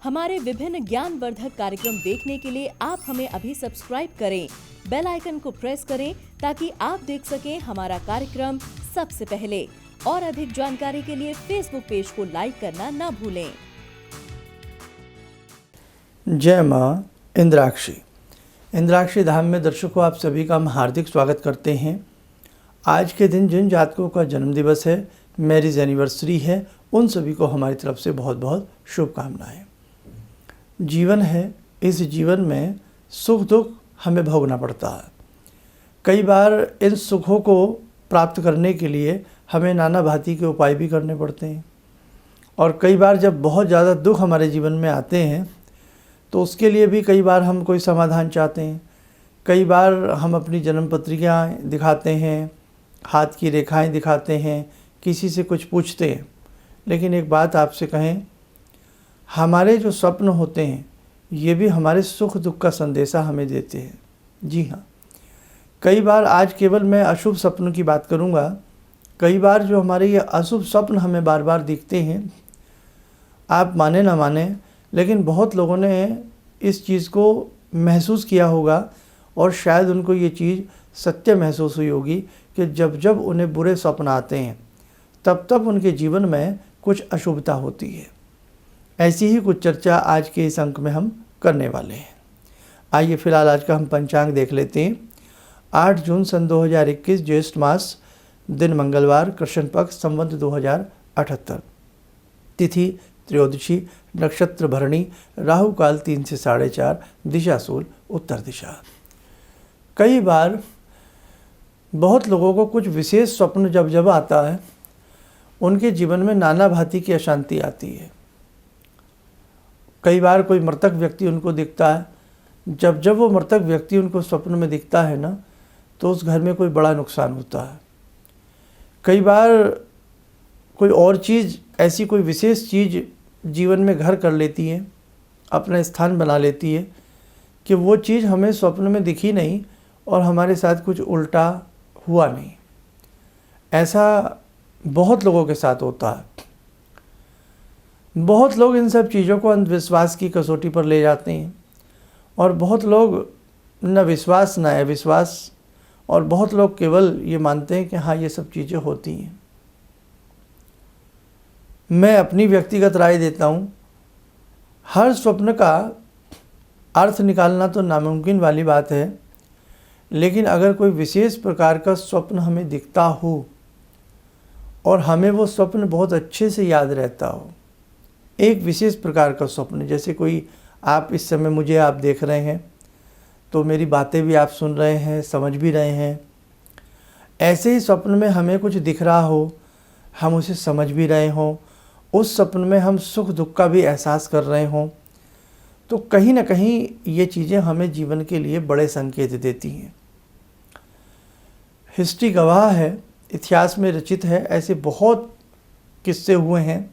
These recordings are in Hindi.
हमारे विभिन्न ज्ञानवर्धक कार्यक्रम देखने के लिए आप हमें अभी सब्सक्राइब करें, बेल आइकन को प्रेस करें ताकि आप देख सकें हमारा कार्यक्रम सबसे पहले। और अधिक जानकारी के लिए फेसबुक पेज को लाइक करना ना भूलें। जय माँ इंद्राक्षी। इंद्राक्षी धाम में दर्शकों आप सभी का हम हार्दिक स्वागत करते हैं। आज के दिन जिन जातकों का जन्म दिवस है, मैरिज एनिवर्सरी है, उन सभी को हमारी तरफ से बहुत बहुत शुभकामनाएं। जीवन है, इस जीवन में सुख दुख हमें भोगना पड़ता है। कई बार इन सुखों को प्राप्त करने के लिए हमें नाना भांति के उपाय भी करने पड़ते हैं। और कई बार जब बहुत ज़्यादा दुख हमारे जीवन में आते हैं तो उसके लिए भी कई बार हम कोई समाधान चाहते हैं। कई बार हम अपनी जन्म पत्रिका दिखाते हैं, हाथ की रेखाएं दिखाते हैं, किसी से कुछ पूछते हैं। लेकिन एक बात आपसे कहें, हमारे जो स्वप्न होते हैं ये भी हमारे सुख दुख का संदेशा हमें देते हैं। जी हाँ, कई बार आज केवल मैं अशुभ स्वप्न की बात करूँगा। कई बार जो हमारे ये अशुभ स्वप्न हमें बार बार दिखते हैं, आप माने ना माने, लेकिन बहुत लोगों ने इस चीज़ को महसूस किया होगा और शायद उनको ये चीज़ सत्य महसूस हुई होगी कि जब जब उन्हें बुरे स्वप्न आते हैं तब तब उनके जीवन में कुछ अशुभता होती है। ऐसी ही कुछ चर्चा आज के इस अंक में हम करने वाले हैं। आइए फिलहाल आज का हम पंचांग देख लेते हैं। 8 जून सन 2021, ज्येष्ठ मास, दिन मंगलवार, कृष्ण पक्ष, संवत 2078, तिथि त्रयोदशी, नक्षत्र भरणी, राहु काल 3 से 4:30, दिशा सूल उत्तर दिशा। कई बार बहुत लोगों को कुछ विशेष स्वप्न जब जब आता है, उनके जीवन में नाना भांति की अशांति आती है। कई बार कोई मृतक व्यक्ति उनको दिखता है। जब जब वो मृतक व्यक्ति उनको स्वप्न में दिखता है ना, तो उस घर में कोई बड़ा नुकसान होता है। कई बार कोई और चीज़, ऐसी कोई विशेष चीज़ जीवन में घर कर लेती है, अपना स्थान बना लेती है कि वो चीज़ हमें स्वप्न में दिखी नहीं और हमारे साथ कुछ उल्टा हुआ नहीं। ऐसा बहुत लोगों के साथ होता है। बहुत लोग इन सब चीज़ों को अंधविश्वास की कसौटी पर ले जाते हैं और बहुत लोग न विश्वास न अविश्वास, और बहुत लोग केवल ये मानते हैं कि हाँ ये सब चीज़ें होती हैं। मैं अपनी व्यक्तिगत राय देता हूँ, हर स्वप्न का अर्थ निकालना तो नामुमकिन वाली बात है, लेकिन अगर कोई विशेष प्रकार का स्वप्न हमें दिखता हो और हमें वो स्वप्न बहुत अच्छे से याद रहता हो, एक विशेष प्रकार का स्वप्न, जैसे कोई आप इस समय मुझे आप देख रहे हैं तो मेरी बातें भी आप सुन रहे हैं, समझ भी रहे हैं, ऐसे ही स्वप्न में हमें कुछ दिख रहा हो, हम उसे समझ भी रहे हों, उस स्वप्न में हम सुख दुख का भी एहसास कर रहे हों, तो कहीं ना कहीं ये चीज़ें हमें जीवन के लिए बड़े संकेत देती हैं। हिस्ट्री गवाह है, इतिहास में रचित है, ऐसे बहुत किस्से हुए हैं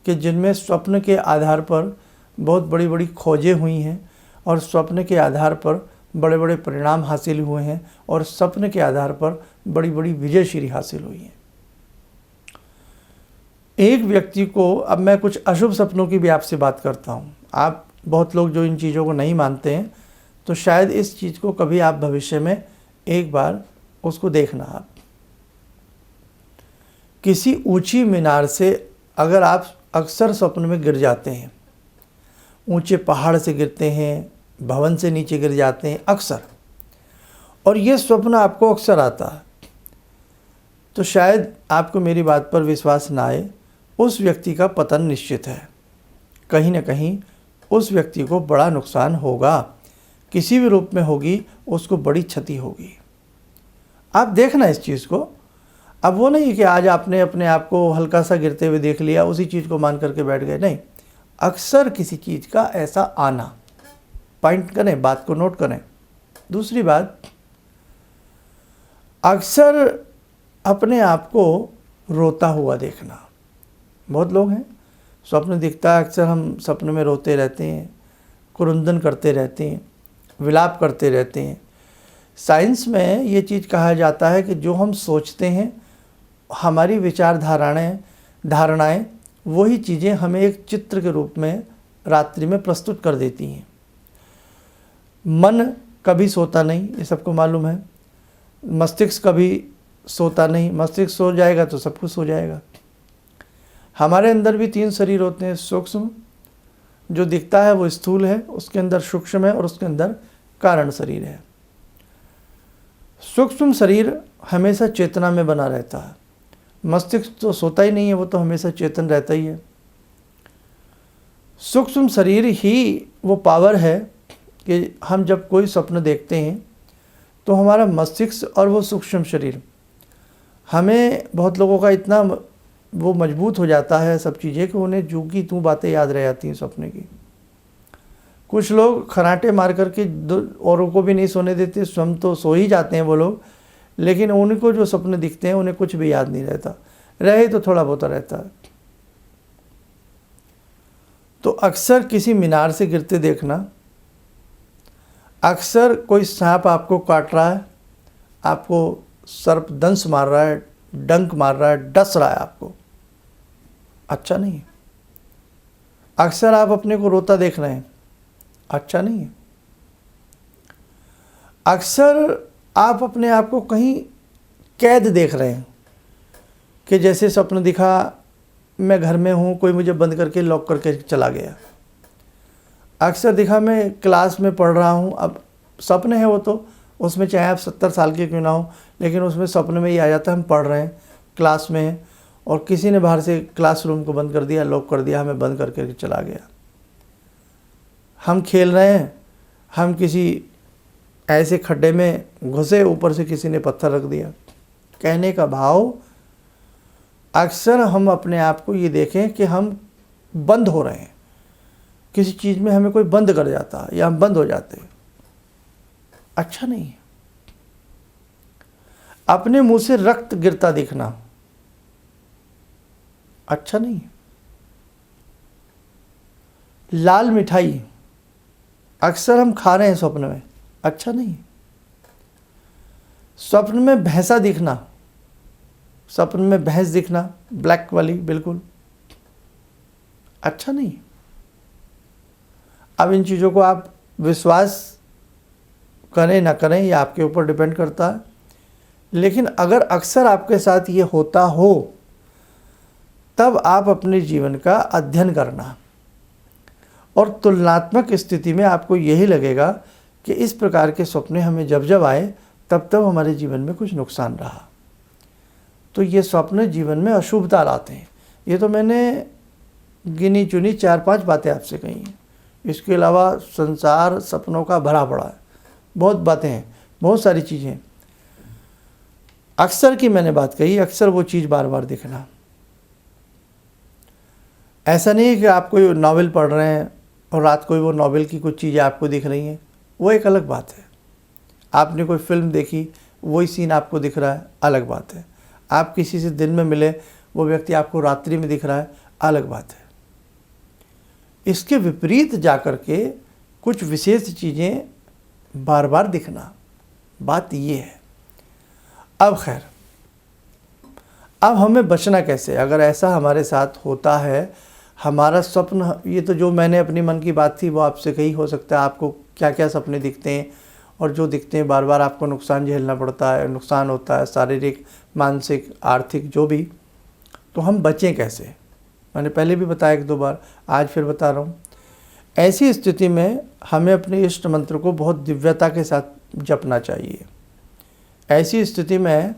कि जिनमें स्वप्न के आधार पर बहुत बड़ी बड़ी खोजें हुई हैं और स्वप्न के आधार पर बड़े बड़े परिणाम हासिल हुए हैं और स्वप्न के आधार पर बड़ी बड़ी विजयश्री हासिल हुई है। एक व्यक्ति को, अब मैं कुछ अशुभ सपनों की भी आपसे बात करता हूँ। आप बहुत लोग जो इन चीज़ों को नहीं मानते हैं, तो शायद इस चीज़ को कभी आप भविष्य में एक बार उसको देखना। आप किसी ऊंची मीनार से अगर आप अक्सर स्वप्न में गिर जाते हैं, ऊंचे पहाड़ से गिरते हैं, भवन से नीचे गिर जाते हैं अक्सर, और ये स्वप्न आपको अक्सर आता है, तो शायद आपको मेरी बात पर विश्वास ना आए, उस व्यक्ति का पतन निश्चित है। कहीं ना कहीं उस व्यक्ति को बड़ा नुकसान होगा, किसी भी रूप में होगी, उसको बड़ी क्षति होगी। आप देखना इस चीज़ को। अब वो नहीं कि आज आपने अपने आप को हल्का सा गिरते हुए देख लिया, उसी चीज़ को मान करके बैठ गए, नहीं। अक्सर किसी चीज़ का ऐसा आना, पॉइंट करें, बात को नोट करें। दूसरी बात, अक्सर अपने आप को रोता हुआ देखना। बहुत लोग हैं, स्वप्न दिखता है, अक्सर हम सपने में रोते रहते हैं, क्रुंदन करते रहते हैं, विलाप करते रहते हैं। साइंस में ये चीज़ कहा जाता है कि जो हम सोचते हैं, हमारी धारणाएं वही चीज़ें हमें एक चित्र के रूप में रात्रि में प्रस्तुत कर देती हैं। मन कभी सोता नहीं, ये सबको मालूम है। मस्तिष्क कभी सोता नहीं, मस्तिष्क सो जाएगा तो सब कुछ सो जाएगा। हमारे अंदर भी 3 शरीर होते हैं। सूक्ष्म जो दिखता है वो स्थूल है, उसके अंदर सूक्ष्म है और उसके अंदर कारण शरीर है। सूक्ष्म शरीर हमेशा चेतना में बना रहता है, मस्तिष्क तो सोता ही नहीं है, वो तो हमेशा चेतन रहता ही है। सूक्ष्म शरीर ही वो पावर है कि हम जब कोई स्वप्न देखते हैं तो हमारा मस्तिष्क और वो सूक्ष्म शरीर, हमें बहुत लोगों का इतना वो मजबूत हो जाता है सब चीज़ें कि उन्हें जू की तू बातें याद रह जाती हैं सपने की। कुछ लोग खराटे मार करके औरों को भी नहीं सोने देते, स्वयं तो सो ही जाते हैं वो लोग, लेकिन उनको जो सपने दिखते हैं उन्हें कुछ भी याद नहीं रहता, रहे तो थोड़ा बहुत रहता है। तो अक्सर किसी मीनार से गिरते देखना, अक्सर कोई सांप आपको काट रहा है, आपको सर्प दंश मार रहा है, डंक मार रहा है, डस रहा है आपको, अच्छा नहीं है। अक्सर आप अपने को रोता देख रहे हैं, अच्छा नहीं है। अक्सर आप अपने आप को कहीं कैद देख रहे हैं कि जैसे स्वप्न दिखा मैं घर में हूँ, कोई मुझे बंद करके लॉक करके चला गया। अक्सर दिखा मैं क्लास में पढ़ रहा हूँ, अब सपन है वो तो, उसमें चाहे आप 70 साल के क्यों ना हो, लेकिन उसमें सपने में ही आ जाता है हम पढ़ रहे हैं, क्लास में हैं और किसी ने बाहर से क्लासरूम को बंद कर दिया, लॉक कर दिया, हमें बंद करके चला गया। हम खेल रहे हैं, हम किसी ऐसे खड्डे में घुसे, ऊपर से किसी ने पत्थर रख दिया। कहने का भाव, अक्सर हम अपने आप को ये देखें कि हम बंद हो रहे हैं, किसी चीज़ में हमें कोई बंद कर जाता है या हम बंद हो जाते हैं, अच्छा नहीं है। अपने मुंह से रक्त गिरता दिखना, अच्छा नहीं है। लाल मिठाई अक्सर हम खा रहे हैं स्वप्न में, अच्छा नहीं है। स्वप्न में भैंसा दिखना, स्वप्न में भैंस दिखना ब्लैक वाली, बिल्कुल अच्छा नहीं है। अब इन चीज़ों को आप विश्वास करें ना करें ये आपके ऊपर डिपेंड करता है, लेकिन अगर अक्सर आपके साथ ये होता हो तब आप अपने जीवन का अध्ययन करना, और तुलनात्मक स्थिति में आपको यही लगेगा कि इस प्रकार के सपने हमें जब जब आए तब तब हमारे जीवन में कुछ नुकसान रहा। तो ये स्वप्न जीवन में अशुभता लाते हैं। ये तो मैंने गिनी चुनी 4-5 बातें आपसे कही हैं, इसके अलावा संसार सपनों का भरा पड़ा है, बहुत बातें हैं, बहुत सारी चीज़ें हैं। अक्सर की मैंने बात कही, अक्सर वो चीज़ बार बार दिखना। ऐसा नहीं है कि आप कोई नावल पढ़ रहे हैं और रात को वो नावल की कुछ चीज़ें आपको दिख रही हैं, वो एक अलग बात है। आपने कोई फिल्म देखी, वही सीन आपको दिख रहा है, अलग बात है। आप किसी से दिन में मिले, वो व्यक्ति आपको रात्रि में दिख रहा है, अलग बात है। इसके विपरीत जाकर के कुछ विशेष चीज़ें बार बार दिखना, बात ये है। अब खैर, अब हमें बचना कैसे अगर ऐसा हमारे साथ होता है? हमारा स्वप्न, ये तो जो मैंने अपनी मन की बात थी वो आपसे कही, हो सकता है आपको क्या क्या सपने दिखते हैं और जो दिखते हैं बार बार आपको नुकसान झेलना पड़ता है, नुकसान होता है शारीरिक, मानसिक, आर्थिक, जो भी। तो हम बचें कैसे? मैंने पहले भी बताया 1-2 बार, आज फिर बता रहा हूँ। ऐसी स्थिति में हमें अपने इष्ट मंत्र को बहुत दिव्यता के साथ जपना चाहिए। ऐसी स्थिति में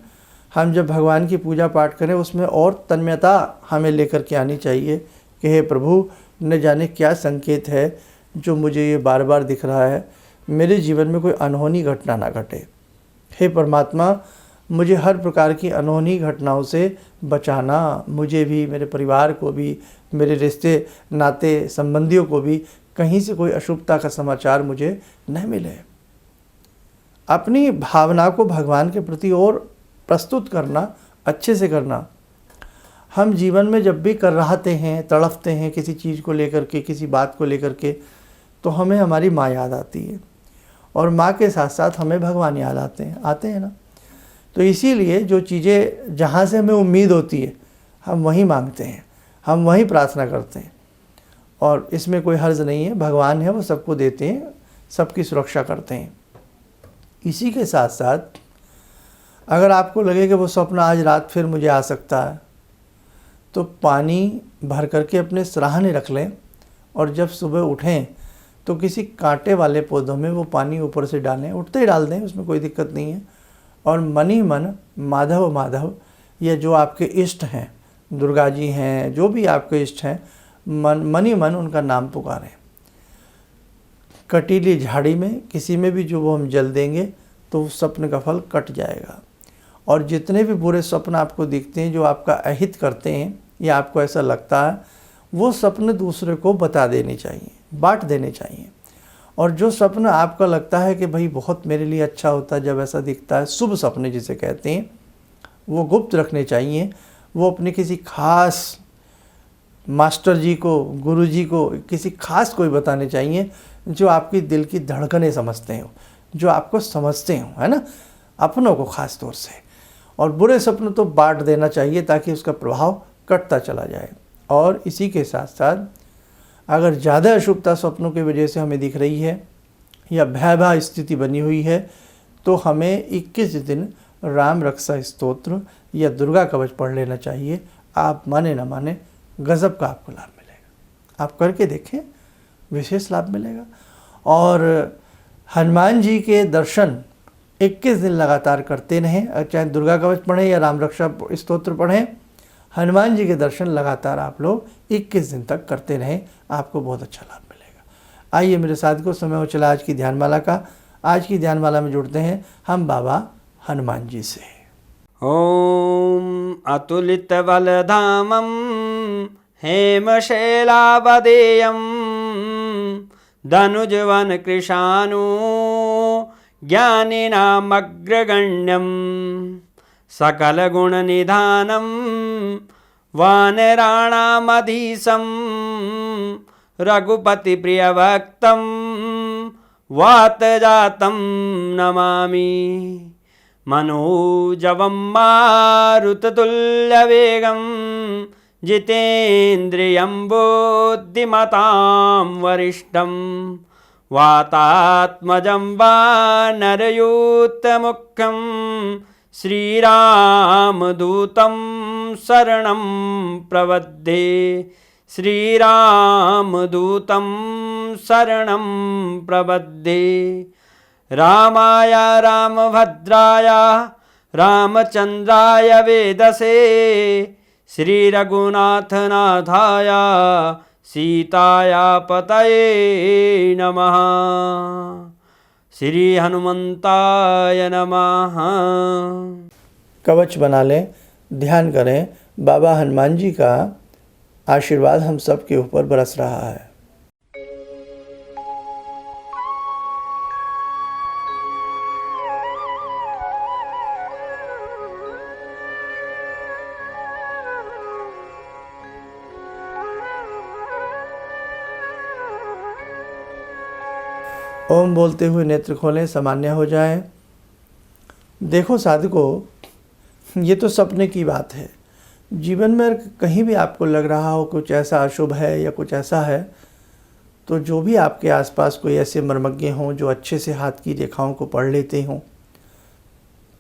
हम जब भगवान की पूजा पाठ करें उसमें और तन्मयता हमें लेकर के आनी चाहिए कि हे प्रभु, न जाने क्या संकेत है जो मुझे ये बार बार दिख रहा है, मेरे जीवन में कोई अनहोनी घटना ना घटे। हे परमात्मा, मुझे हर प्रकार की अनहोनी घटनाओं से बचाना, मुझे भी, मेरे परिवार को भी, मेरे रिश्ते नाते संबंधियों को भी कहीं से कोई अशुभता का समाचार मुझे न मिले। अपनी भावना को भगवान के प्रति और प्रस्तुत करना, अच्छे से करना। हम जीवन में जब भी करराहते हैं, तड़फते हैं किसी चीज़ को लेकर के, किसी बात को लेकर के, तो हमें हमारी माँ याद आती है और माँ के साथ साथ हमें भगवान याद आते हैं ना। तो इसीलिए जो चीज़ें जहाँ से हमें उम्मीद होती है हम वहीं मांगते हैं, हम वहीं प्रार्थना करते हैं, और इसमें कोई हर्ज नहीं है। भगवान है, वो सबको देते हैं, सबकी सुरक्षा करते हैं। इसी के साथ साथ अगर आपको लगे कि वो स्वप्न आज रात फिर मुझे आ सकता है, तो पानी भर करके अपने सराहने रख लें, और जब सुबह उठें तो किसी कांटे वाले पौधों में वो पानी ऊपर से डालें, उठते ही डाल दें, उसमें कोई दिक्कत नहीं है। और मन ही मन माधव माधव, या जो आपके इष्ट हैं, दुर्गा जी हैं, जो भी आपके इष्ट हैं, मन ही मन उनका नाम पुकारें। कटीली झाड़ी में किसी में भी जो वो हम जल देंगे तो उस स्वप्न का फल कट जाएगा। और जितने भी बुरे स्वप्न आपको दिखते हैं जो आपका अहित करते हैं या आपको ऐसा लगता है, वो स्वप्न दूसरे को बता देने चाहिए, बांट देने चाहिए। और जो स्वप्न आपका लगता है कि भाई बहुत मेरे लिए अच्छा होता है, जब ऐसा दिखता है, शुभ सपने जिसे कहते हैं, वो गुप्त रखने चाहिए। वो अपने किसी खास मास्टर जी को, गुरु जी को, किसी खास कोई बताने चाहिए जो आपकी दिल की धड़कनें समझते हो, जो आपको समझते हो, है ना, अपनों को खास तौर से। और बुरे सपने तो बांट देना चाहिए ताकि उसका प्रभाव कटता चला जाए। और इसी के साथ साथ अगर ज़्यादा अशुभता स्वप्नों की वजह से हमें दिख रही है या भयावह स्थिति बनी हुई है, तो हमें 21 दिन राम रक्षा स्तोत्र या दुर्गा कवच पढ़ लेना चाहिए। आप माने ना माने, गज़ब का आपको लाभ मिलेगा। आप करके देखें, विशेष लाभ मिलेगा। और हनुमान जी के दर्शन 21 दिन लगातार करते रहें, चाहे दुर्गा कवच पढ़ें या राम रक्षा स्तोत्र पढ़ें, हनुमान जी के दर्शन लगातार आप लोग 21 दिन तक करते रहें, आपको बहुत अच्छा लाभ मिलेगा। आइए मेरे साथ को समय हो चला आज की ध्यानमाला का। आज की ध्यानमाला में जुड़ते हैं हम बाबा हनुमान जी से। ॐ अतुलितबलधामं हेमशैलावदेयं धनुजवनकृशानु ज्ञानिनामग्रगण्यं सकलगुणनिधानं वानराणामधीशं रघुपतिप्रियभक्तं वातजातं नमामि। मनोजवं मारुततुल्यवेगं जितेन्द्रियं बुद्धिमतां वरिष्ठं वातात्मजं वानरयूथमुख्यं श्रीरामदूतं शरणं प्रपद्ये। श्रीरामदूतं शरणं प्रपद्ये। रामाय रामभद्राय रामचन्द्राय वेदसे श्रीरघुनाथनाथाय सीताया पतये नमः। श्री हनुमन्ताय नमः। कवच बना लें, ध्यान करें, बाबा हनुमान जी का आशीर्वाद हम सब के ऊपर बरस रहा है। ओम बोलते हुए नेत्र खोलें, सामान्य हो जाएं। देखो साधकों, ये तो सपने की बात है। जीवन में कहीं भी आपको लग रहा हो कुछ ऐसा अशुभ है या कुछ ऐसा है, तो जो भी आपके आसपास कोई ऐसे मर्मज्ञ हों जो अच्छे से हाथ की रेखाओं को पढ़ लेते हों,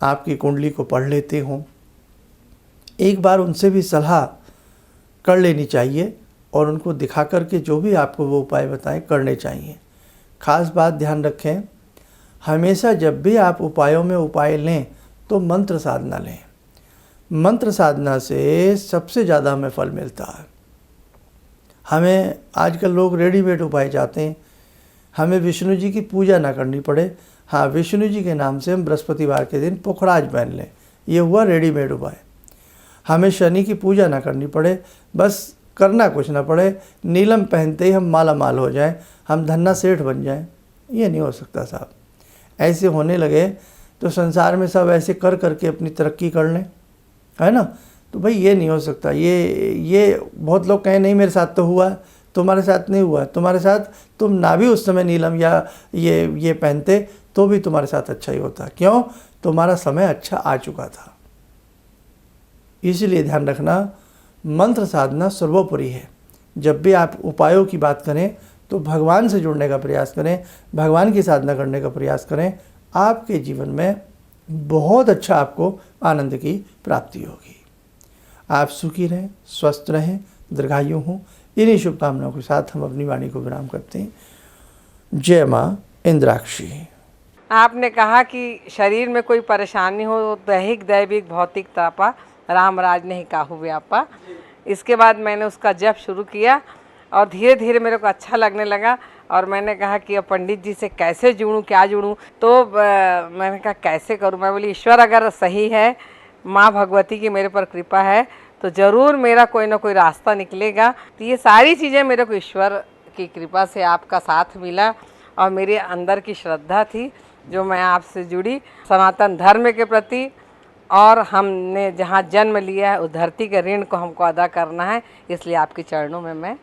आपकी कुंडली को पढ़ लेते हों, एक बार उनसे भी सलाह कर लेनी चाहिए और उनको दिखा करके जो भी आपको वो उपाय बताएं करने चाहिए। खास बात ध्यान रखें, हमेशा जब भी आप उपायों में उपाय लें तो मंत्र साधना लें। मंत्र साधना से सबसे ज़्यादा हमें फल मिलता है। हमें आजकल लोग रेडीमेड उपाय चाहते हैं, हमें विष्णु जी की पूजा ना करनी पड़े। हाँ, विष्णु जी के नाम से हम बृहस्पतिवार के दिन पुखराज पहन लें, ये हुआ रेडीमेड उपाय। हमें शनि की पूजा ना करनी पड़े, बस करना कुछ ना पड़े, नीलम पहनते ही हम माला माल हो जाएं, हम धन्ना सेठ बन जाएं। ये नहीं हो सकता साहब। ऐसे होने लगे तो संसार में सब ऐसे कर करके अपनी तरक्की कर लें, है ना। तो भाई ये नहीं हो सकता। ये बहुत लोग कहें नहीं मेरे साथ तो हुआ, तुम्हारे साथ नहीं हुआ। तुम्हारे साथ तुम ना भी उस समय नीलम या ये पहनते तो भी तुम्हारे साथ अच्छा ही होता। क्यों? तुम्हारा समय अच्छा आ चुका था। इसलिए ध्यान रखना, मंत्र साधना सर्वोपरि है। जब भी आप उपायों की बात करें तो भगवान से जुड़ने का प्रयास करें, भगवान की साधना करने का प्रयास करें। आपके जीवन में बहुत अच्छा आपको आनंद की प्राप्ति होगी। आप सुखी रहें, स्वस्थ रहें, दीर्घायु हों। इन्हीं शुभकामनाओं के साथ हम अपनी वाणी को विराम करते हैं। जय माँ इंद्राक्षी। आपने कहा कि शरीर में कोई परेशानी हो, दैहिक दैविक भौतिक तापा, राम राज नहीं काहू व्यापा। इसके बाद मैंने उसका जप शुरू किया और धीरे धीरे मेरे को अच्छा लगने लगा। और मैंने कहा कि अब पंडित जी से कैसे जुड़ूं, क्या जुड़ूं। तो मैंने कहा कैसे करूं। मैं बोली ईश्वर अगर सही है, माँ भगवती की मेरे पर कृपा है, तो ज़रूर मेरा कोई ना कोई रास्ता निकलेगा। तो ये सारी चीज़ें मेरे को ईश्वर की कृपा से आपका साथ मिला और मेरे अंदर की श्रद्धा थी जो मैं आपसे जुड़ी सनातन धर्म के प्रति। और हमने जहाँ जन्म लिया है उस धरती के ऋण को हमको अदा करना है, इसलिए आपके चरणों में मैं।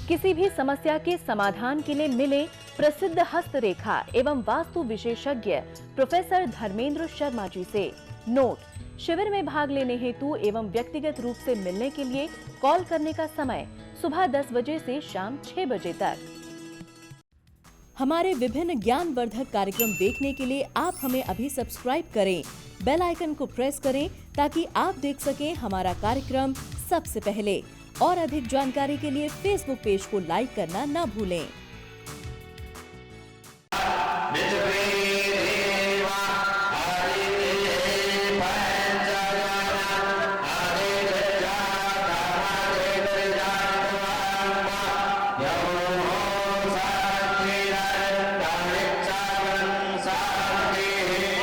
किसी भी समस्या के समाधान के लिए मिले प्रसिद्ध हस्तरेखा एवं वास्तु विशेषज्ञ प्रोफेसर धर्मेंद्र शर्मा जी से। नोट: शिविर में भाग लेने हेतु एवं व्यक्तिगत रूप से मिलने के लिए कॉल करने का समय सुबह 10 बजे से शाम 6 बजे तक। हमारे विभिन्न ज्ञानवर्धक कार्यक्रम देखने के लिए आप हमें अभी सब्सक्राइब करें, बेल आइकन को प्रेस करें ताकि आप देख सकें हमारा कार्यक्रम सबसे पहले। और अधिक जानकारी के लिए फेसबुक पेज को लाइक करना न भूलें।